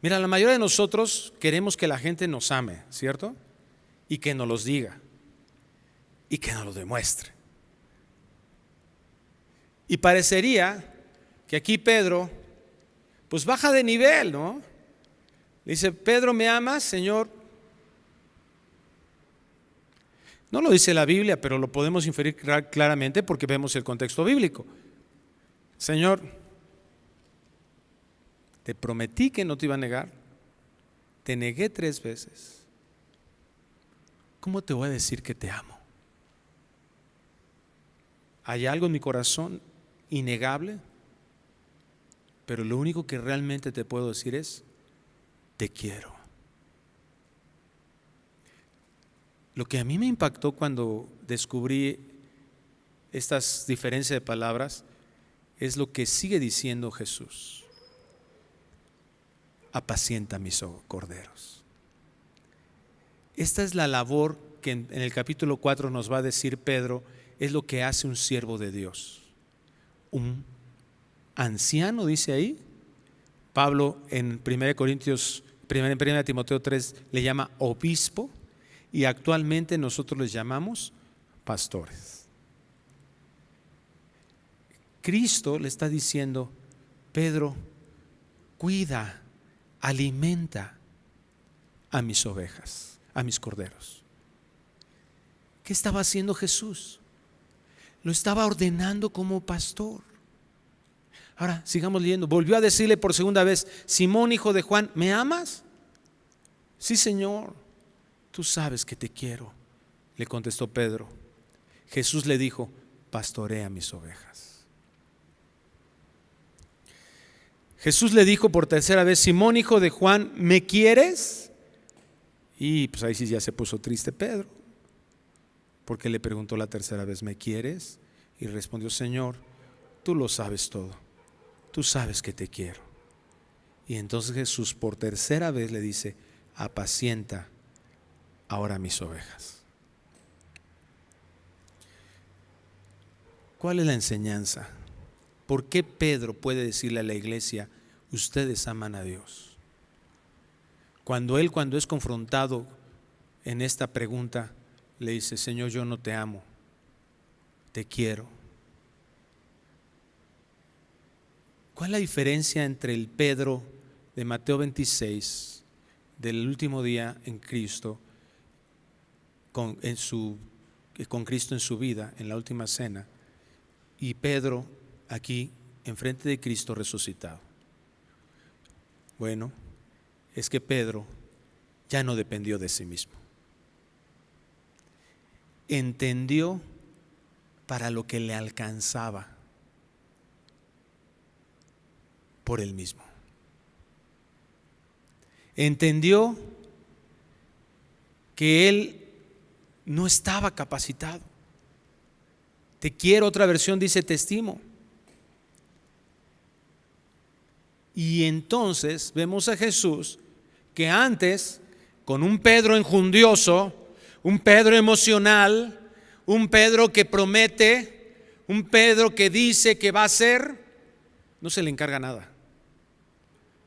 Mira, la mayoría de nosotros queremos que la gente nos ame, ¿cierto? Y que nos los diga y que nos lo demuestre. Y parecería que aquí Pedro pues baja de nivel, ¿no? Dice: Pedro, ¿me amas, Señor? No lo dice la Biblia, pero lo podemos inferir claramente porque vemos el contexto bíblico. Señor, te prometí que no te iba a negar, te negué 3 veces. ¿Cómo te voy a decir que te amo? Hay algo en mi corazón innegable, pero lo único que realmente te puedo decir es: te quiero. Lo que a mí me impactó cuando descubrí estas diferencias de palabras es lo que sigue diciendo Jesús: apacienta mis corderos. Esta es la labor que en el capítulo 4 nos va a decir Pedro, es lo que hace un siervo de Dios. Un anciano, dice ahí. Pablo en 1 Timoteo 3 le llama obispo, y actualmente nosotros les llamamos pastores. Cristo le está diciendo: Pedro, cuida, alimenta a mis ovejas, a mis corderos. ¿Qué estaba haciendo Jesús? Lo estaba ordenando como pastor. Ahora sigamos leyendo. Volvió a decirle por segunda vez: Simón, hijo de Juan, ¿me amas? Sí, Señor, tú sabes que te quiero, le contestó Pedro. Jesús le dijo: pastorea mis ovejas. Jesús le dijo por tercera vez: Simón, hijo de Juan, ¿me quieres? Y pues ahí sí ya se puso triste Pedro, porque le preguntó la tercera vez: ¿me quieres? Y respondió: Señor, tú lo sabes todo, tú sabes que te quiero. Y entonces Jesús por tercera vez le dice, apacienta ahora mis ovejas. ¿Cuál es la enseñanza? ¿Por qué Pedro puede decirle a la iglesia, ustedes aman a Dios? Cuando es confrontado en esta pregunta, le dice, Señor, yo no te amo, te quiero. ¿Cuál es la diferencia entre el Pedro de Mateo 26, del último día en Cristo, con Cristo en su vida, en la última cena, y Pedro aquí enfrente de Cristo resucitado? Bueno, es que Pedro ya no dependió de sí mismo. Entendió para lo que le alcanzaba por él mismo. Entendió que él no estaba capacitado. Te quiero, otra versión dice te estimo. Y entonces vemos a Jesús que antes, con un Pedro enjundioso, un Pedro emocional, un Pedro que promete, un Pedro que dice que va a hacer, no se le encarga nada,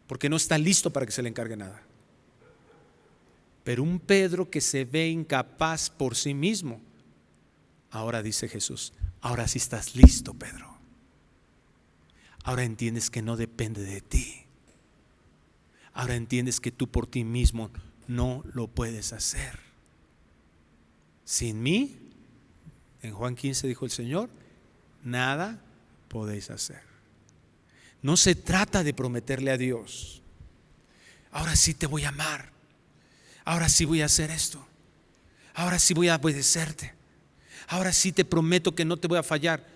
porque no está listo para que se le encargue nada. Pero un Pedro que se ve incapaz por sí mismo, ahora dice Jesús, ahora sí estás listo, Pedro. Ahora entiendes que no depende de ti. Ahora entiendes que tú por ti mismo no lo puedes hacer. Sin mí, en Juan 15 dijo el Señor, nada podéis hacer. No se trata de prometerle a Dios, ahora sí te voy a amar, ahora sí voy a hacer esto, ahora sí voy a obedecerte, ahora sí te prometo que no te voy a fallar.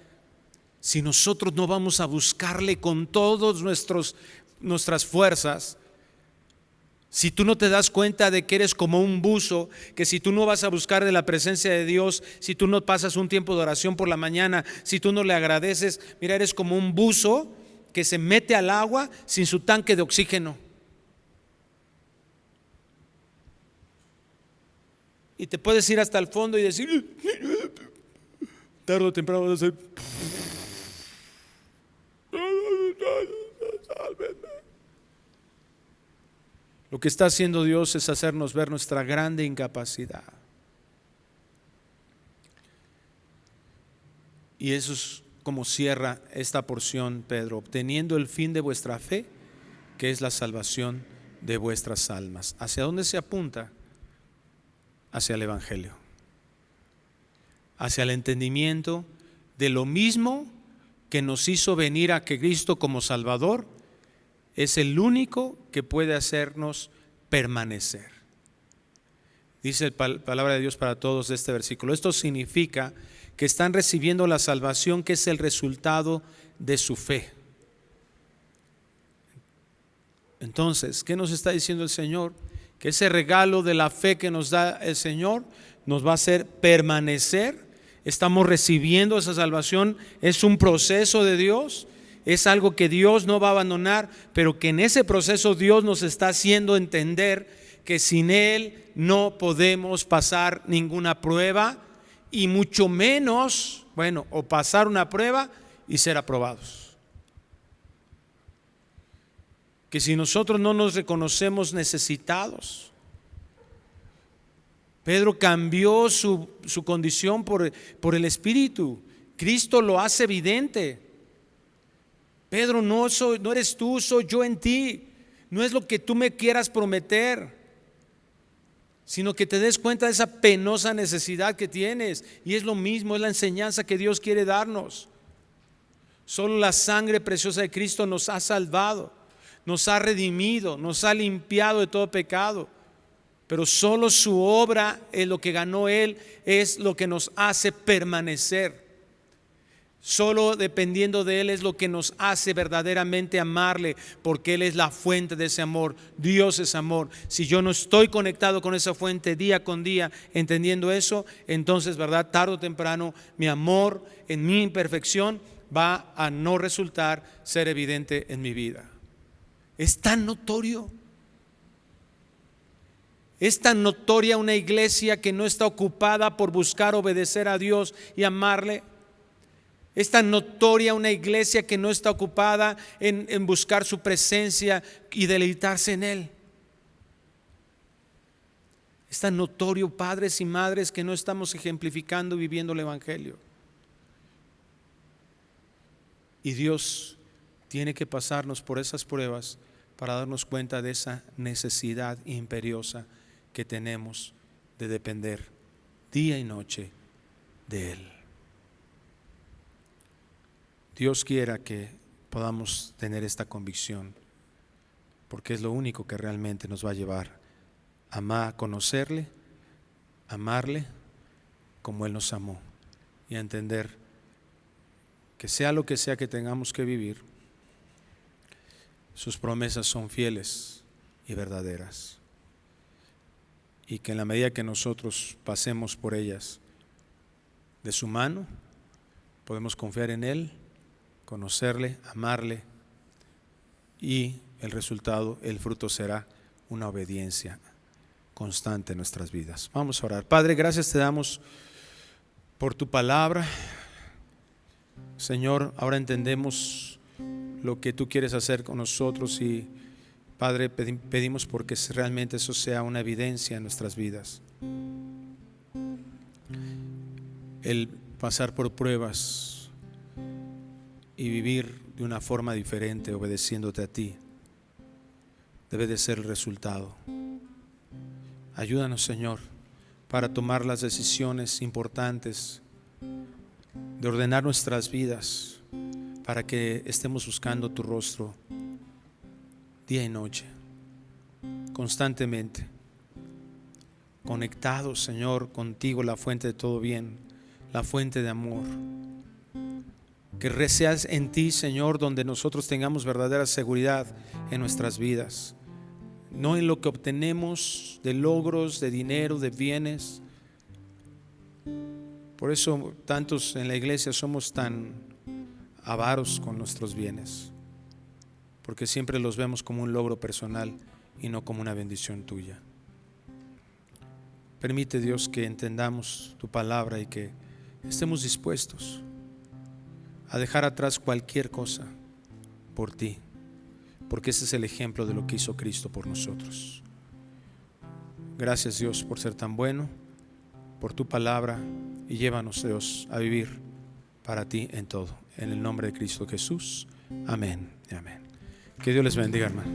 Si nosotros no vamos a buscarle con todas nuestras fuerzas, si tú no te das cuenta de que eres como un buzo, que si tú no vas a buscar de la presencia de Dios, si tú no pasas un tiempo de oración por la mañana, si tú no le agradeces, mira, eres como un buzo que se mete al agua sin su tanque de oxígeno. Y te puedes ir hasta el fondo y decir, tarde o temprano vas a hacer, lo que está haciendo Dios es hacernos ver nuestra grande incapacidad. Y eso es como cierra esta porción Pedro, obteniendo el fin de vuestra fe, que es la salvación de vuestras almas. ¿Hacia dónde se apunta? Hacia el Evangelio, hacia el entendimiento de lo mismo que nos hizo venir a que Cristo como Salvador es el único que puede hacernos permanecer. Dice la palabra de Dios para todos de este versículo. Esto significa que están recibiendo la salvación, que es el resultado de su fe. Entonces, ¿qué nos está diciendo el Señor? Que ese regalo de la fe que nos da el Señor nos va a hacer permanecer. Estamos recibiendo esa salvación, es un proceso de Dios, es algo que Dios no va a abandonar, pero que en ese proceso Dios nos está haciendo entender que sin Él no podemos pasar ninguna prueba, y mucho menos, o pasar una prueba y ser aprobados. Que si nosotros no nos reconocemos necesitados, Pedro cambió su condición por el Espíritu. Cristo lo hace evidente. Pedro, no eres tú, soy yo en ti. No es lo que tú me quieras prometer, sino que te des cuenta de esa penosa necesidad que tienes. Y es lo mismo, es la enseñanza que Dios quiere darnos. Solo la sangre preciosa de Cristo nos ha salvado, nos ha redimido, nos ha limpiado de todo pecado. Pero solo su obra es lo que ganó Él, es lo que nos hace permanecer. Solo dependiendo de Él es lo que nos hace verdaderamente amarle, porque Él es la fuente de ese amor. Dios es amor. Si yo no estoy conectado con esa fuente día con día, entendiendo eso, entonces, tarde o temprano, mi amor en mi imperfección va a no resultar ser evidente en mi vida. Es tan notorio. Es tan notoria una iglesia que no está ocupada por buscar obedecer a Dios y amarle. Es tan notoria una iglesia que no está ocupada en buscar su presencia y deleitarse en Él. Es tan notorio, padres y madres, que no estamos ejemplificando y viviendo el Evangelio. Y Dios tiene que pasarnos por esas pruebas para darnos cuenta de esa necesidad imperiosa que tenemos de depender día y noche de Él. Dios quiera que podamos tener esta convicción, porque es lo único que realmente nos va a llevar a conocerle, amarle como Él nos amó, y a entender que sea lo que sea que tengamos que vivir, sus promesas son fieles y verdaderas, y que en la medida que nosotros pasemos por ellas de su mano, podemos confiar en Él, conocerle, amarle, y el resultado, el fruto será una obediencia constante en nuestras vidas. Vamos a orar. Padre, gracias te damos por tu palabra. Señor, ahora entendemos lo que tú quieres hacer con nosotros, y Padre, pedimos porque realmente eso sea una evidencia en nuestras vidas. El pasar por pruebas y vivir de una forma diferente, obedeciéndote a ti, debe de ser el resultado. Ayúdanos, Señor, para tomar las decisiones importantes, de ordenar nuestras vidas, para que estemos buscando tu rostro día y noche, constantemente, conectados, Señor, contigo, la fuente de todo bien, la fuente de amor. Que seas en ti, Señor, donde nosotros tengamos verdadera seguridad en nuestras vidas, no en lo que obtenemos de logros, de dinero, de bienes. Por eso tantos en la iglesia somos tan avaros con nuestros bienes, porque siempre los vemos como un logro personal y no como una bendición tuya. Permite, Dios, que entendamos tu palabra y que estemos dispuestos a dejar atrás cualquier cosa por ti, porque ese es el ejemplo de lo que hizo Cristo por nosotros. Gracias, Dios, por ser tan bueno, por tu palabra, y llévanos, Dios, a vivir para ti en todo. En el nombre de Cristo Jesús. Amén y amén. Que Dios les bendiga, hermano.